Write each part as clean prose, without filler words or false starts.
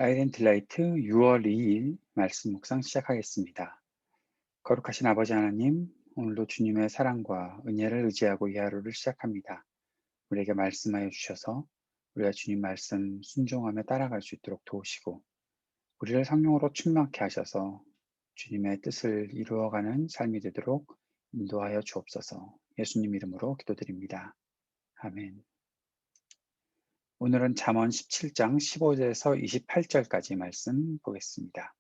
아이덴틸라이트 6월 2일 말씀 묵상 시작하겠습니다. 거룩하신 아버지 하나님, 오늘도 주님의 사랑과 은혜를 의지하고 이 하루를 시작합니다. 우리에게 말씀하여 주셔서 우리가 주님 말씀 순종하며 따라갈 수 있도록 도우시고 우리를 성령으로 충만케 하셔서 주님의 뜻을 이루어가는 삶이 되도록 인도하여 주옵소서. 예수님 이름으로 기도드립니다. 아멘. 오늘은 잠언 17장 15절에서 28절까지 말씀 보겠습니다.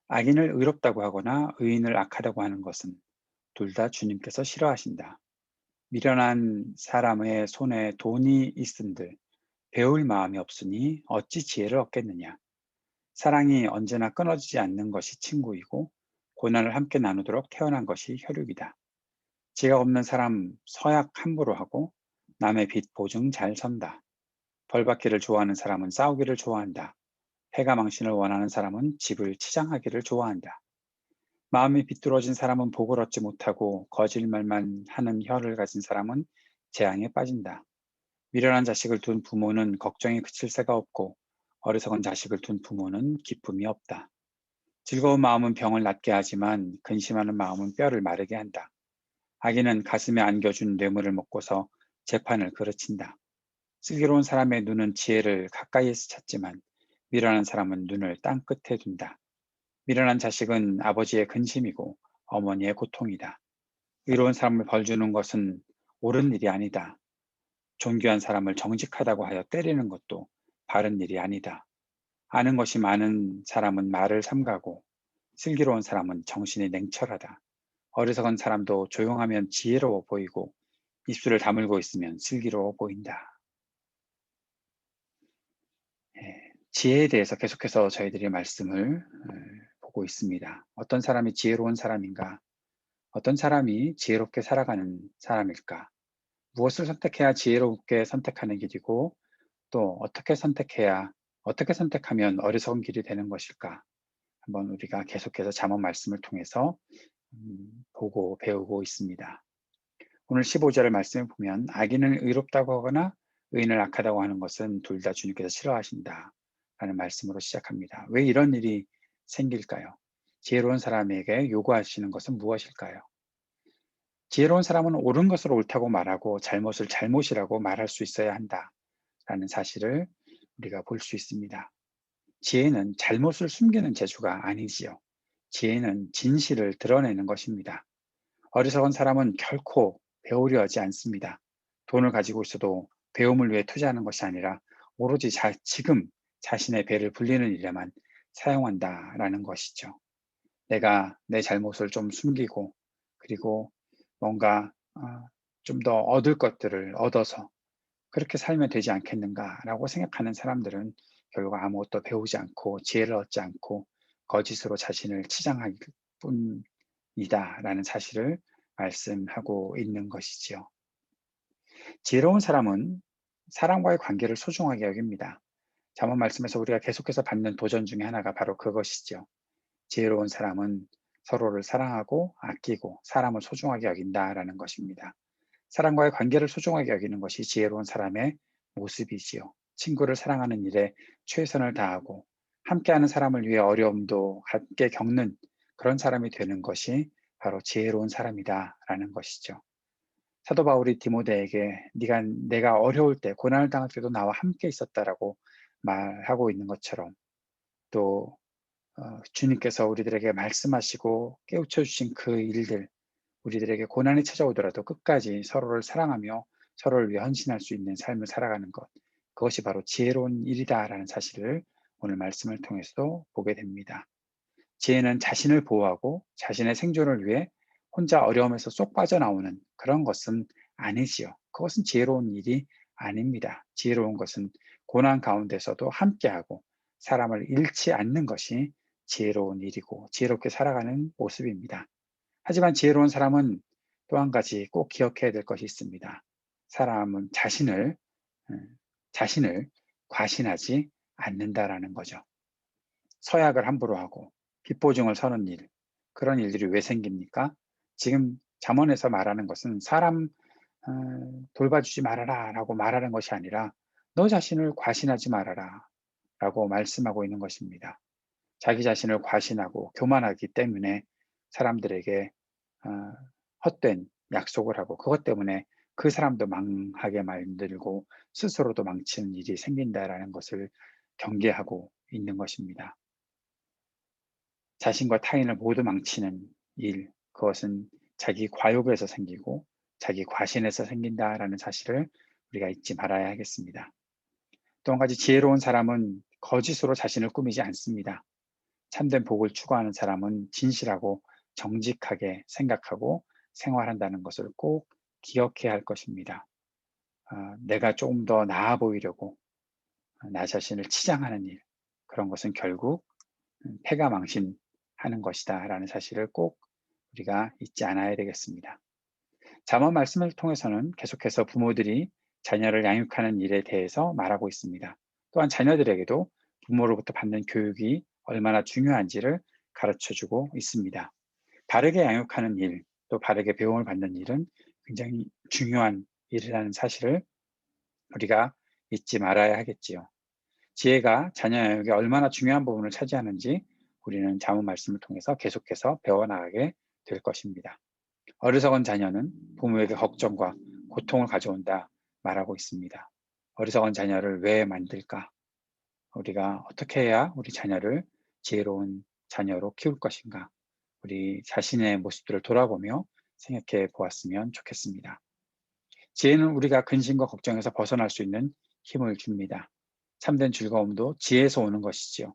악인을 의롭다고 하거나 의인을 악하다고 하는 것은 둘 다 주님께서 싫어하신다. 미련한 사람의 손에 돈이 있은들 배울 마음이 없으니 어찌 지혜를 얻겠느냐. 사랑이 언제나 끊어지지 않는 것이 친구이고 고난을 함께 나누도록 태어난 것이 혈육이다. 지혜가 없는 사람 서약 함부로 하고 남의 빚 보증 잘 선다. 벌받기를 좋아하는 사람은 싸우기를 좋아한다. 패가 망신을 원하는 사람은 집을 치장하기를 좋아한다. 마음이 비뚤어진 사람은 복을 얻지 못하고 거짓말만 하는 혀를 가진 사람은 재앙에 빠진다. 미련한 자식을 둔 부모는 걱정이 그칠 새가 없고 어리석은 자식을 둔 부모는 기쁨이 없다. 즐거운 마음은 병을 낫게 하지만 근심하는 마음은 뼈를 마르게 한다. 악인은 가슴에 안겨준 뇌물을 먹고서 재판을 그르친다. 슬기로운 사람의 눈은 지혜를 가까이에서 찾지만 미련한 사람은 눈을 땅 끝에 둔다. 미련한 자식은 아버지의 근심이고 어머니의 고통이다. 의로운 사람을 벌주는 것은 옳은 일이 아니다. 존귀한 사람을 정직하다고 하여 때리는 것도 바른 일이 아니다. 아는 것이 많은 사람은 말을 삼가고 슬기로운 사람은 정신이 냉철하다. 어리석은 사람도 조용하면 지혜로워 보이고 입술을 다물고 있으면 슬기로워 보인다. 지혜에 대해서 계속해서 저희들이 말씀을 보고 있습니다. 어떤 사람이 지혜로운 사람인가? 어떤 사람이 지혜롭게 살아가는 사람일까? 무엇을 선택해야 지혜롭게 선택하는 길이고 또 어떻게 선택하면 어리석은 길이 되는 것일까? 한번 우리가 계속해서 잠언 말씀을 통해서 보고 배우고 있습니다. 오늘 15절의 말씀을 보면 악인을 의롭다고 하거나 의인을 악하다고 하는 것은 둘 다 주님께서 싫어하신다 라는 말씀으로 시작합니다. 왜 이런 일이 생길까요? 지혜로운 사람에게 요구하시는 것은 무엇일까요? 지혜로운 사람은 옳은 것을 옳다고 말하고 잘못을 잘못이라고 말할 수 있어야 한다라는 사실을 우리가 볼 수 있습니다. 지혜는 잘못을 숨기는 재주가 아니지요. 지혜는 진실을 드러내는 것입니다. 어리석은 사람은 결코 배우려 하지 않습니다. 돈을 가지고 있어도 배움을 위해 투자하는 것이 아니라 오로지 지금 자신의 배를 불리는 일에만 사용한다라는 것이죠. 내가 내 잘못을 좀 숨기고 그리고 뭔가 좀 더 얻을 것들을 얻어서 그렇게 살면 되지 않겠는가라고 생각하는 사람들은 결국 아무것도 배우지 않고 지혜를 얻지 않고 거짓으로 자신을 치장할 뿐이다라는 사실을 말씀하고 있는 것이지요. 지혜로운 사람은 사람과의 관계를 소중하게 여깁니다. 잠언 말씀에서 우리가 계속해서 받는 도전 중에 하나가 바로 그것이죠. 지혜로운 사람은 서로를 사랑하고 아끼고 사람을 소중하게 여긴다라는 것입니다. 사람과의 관계를 소중하게 여기는 것이 지혜로운 사람의 모습이지요. 친구를 사랑하는 일에 최선을 다하고 함께하는 사람을 위해 어려움도 함께 겪는 그런 사람이 되는 것이 바로 지혜로운 사람이다라는 것이죠. 사도 바울이 디모데에게 내가 어려울 때 고난을 당할 때도 나와 함께 있었다라고 말하고 있는 것처럼 또 주님께서 우리들에게 말씀하시고 깨우쳐 주신 그 일들 우리들에게 고난이 찾아오더라도 끝까지 서로를 사랑하며 서로를 위해 헌신할 수 있는 삶을 살아가는 것 그것이 바로 지혜로운 일이다라는 사실을 오늘 말씀을 통해서도 보게 됩니다. 지혜는 자신을 보호하고 자신의 생존을 위해 혼자 어려움에서 쏙 빠져나오는 그런 것은 아니지요. 그것은 지혜로운 일이 아닙니다. 지혜로운 것은 고난 가운데서도 함께하고 사람을 잃지 않는 것이 지혜로운 일이고 지혜롭게 살아가는 모습입니다. 하지만 지혜로운 사람은 또 한 가지 꼭 기억해야 될 것이 있습니다. 사람은 자신을 과신하지 않는다라는 거죠. 서약을 함부로 하고 빚보증을 서는 일, 그런 일들이 왜 생깁니까? 지금 잠언에서 말하는 것은 사람 돌봐주지 말아라 라고 말하는 것이 아니라 너 자신을 과신하지 말아라 라고 말씀하고 있는 것입니다. 자기 자신을 과신하고 교만하기 때문에 사람들에게 어, 헛된 약속을 하고 그것 때문에 그 사람도 망하게 만들고 스스로도 망치는 일이 생긴다라는 것을 경계하고 있는 것입니다. 자신과 타인을 모두 망치는 일, 그것은 자기 과욕에서 생기고 자기 과신에서 생긴다라는 사실을 우리가 잊지 말아야 하겠습니다. 또 한 가지 지혜로운 사람은 거짓으로 자신을 꾸미지 않습니다. 참된 복을 추구하는 사람은 진실하고 정직하게 생각하고 생활한다는 것을 꼭 기억해야 할 것입니다. 내가 조금 더 나아 보이려고 나 자신을 치장하는 일, 그런 것은 결국 패가망신하는 것이다 라는 사실을 꼭 우리가 잊지 않아야 되겠습니다. 잠언 말씀을 통해서는 계속해서 부모들이 자녀를 양육하는 일에 대해서 말하고 있습니다. 또한 자녀들에게도 부모로부터 받는 교육이 얼마나 중요한지를 가르쳐주고 있습니다. 바르게 양육하는 일, 또 바르게 배움을 받는 일은 굉장히 중요한 일이라는 사실을 우리가 잊지 말아야 하겠지요. 지혜가 자녀 양육에 얼마나 중요한 부분을 차지하는지 우리는 잠언 말씀을 통해서 계속해서 배워나가게 될 것입니다. 어리석은 자녀는 부모에게 걱정과 고통을 가져온다 말하고 있습니다. 어리석은 자녀를 왜 만들까? 우리가 어떻게 해야 우리 자녀를 지혜로운 자녀로 키울 것인가? 우리 자신의 모습들을 돌아보며 생각해 보았으면 좋겠습니다. 지혜는 우리가 근심과 걱정에서 벗어날 수 있는 힘을 줍니다. 참된 즐거움도 지혜에서 오는 것이지요.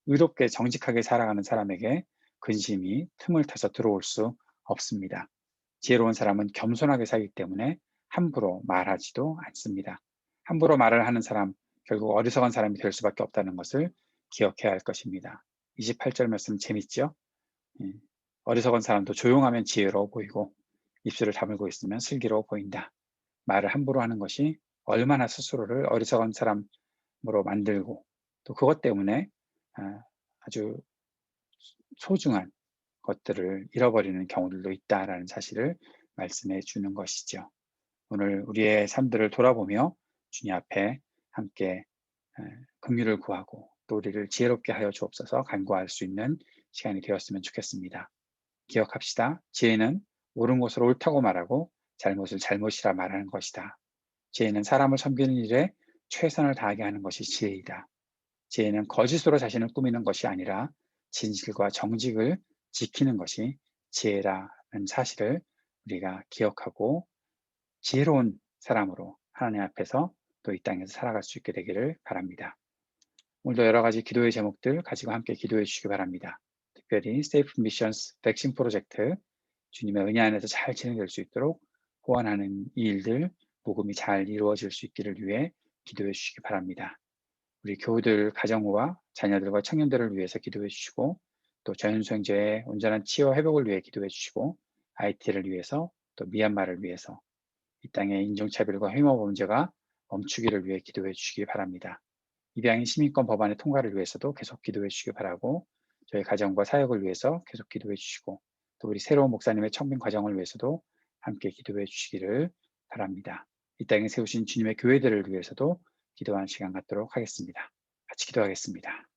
의롭게 정직하게 살아가는 사람에게 근심이 틈을 타서 들어올 수 없습니다. 지혜로운 사람은 겸손하게 살기 때문에 함부로 말하지도 않습니다. 함부로 말을 하는 사람, 결국 어리석은 사람이 될 수밖에 없다는 것을 기억해야 할 것입니다. 28절 말씀 재밌죠? 예. 어리석은 사람도 조용하면 지혜로워 보이고 입술을 다물고 있으면 슬기로워 보인다. 말을 함부로 하는 것이 얼마나 스스로를 어리석은 사람으로 만들고 또 그것 때문에 아주 소중한 것들을 잃어버리는 경우들도 있다라는 사실을 말씀해 주는 것이죠. 오늘 우리의 삶들을 돌아보며 주님 앞에 함께 긍휼을 구하고 또 우리를 지혜롭게 하여 주옵소서 간구할 수 있는 시간이 되었으면 좋겠습니다. 기억합시다. 지혜는 옳은 것을 옳다고 말하고 잘못을 잘못이라 말하는 것이다. 지혜는 사람을 섬기는 일에 최선을 다하게 하는 것이 지혜이다. 지혜는 거짓으로 자신을 꾸미는 것이 아니라 진실과 정직을 지키는 것이 지혜라는 사실을 우리가 기억하고 지혜로운 사람으로 하나님 앞에서 또 이 땅에서 살아갈 수 있게 되기를 바랍니다. 오늘도 여러 가지 기도의 제목들 가지고 함께 기도해 주시기 바랍니다. 특별히 Safe Missions 백신 프로젝트 주님의 은혜 안에서 잘 진행될 수 있도록 호언하는 이 일들 복음이 잘 이루어질 수 있기를 위해 기도해 주시기 바랍니다. 우리 교우들, 가정과 자녀들과 청년들을 위해서 기도해 주시고 또 자연수행자의 온전한 치유 회복을 위해 기도해 주시고 IT를 위해서 또 미얀마를 위해서 이 땅의 인종차별과 혐오 범죄가 멈추기를 위해 기도해 주시기 바랍니다. 입양인 시민권 법안의 통과를 위해서도 계속 기도해 주시기 바라고 저희 가정과 사역을 위해서 계속 기도해 주시고 또 우리 새로운 목사님의 청빙 과정을 위해서도 함께 기도해 주시기를 바랍니다. 이 땅에 세우신 주님의 교회들을 위해서도 기도하는 시간 갖도록 하겠습니다. 같이 기도하겠습니다.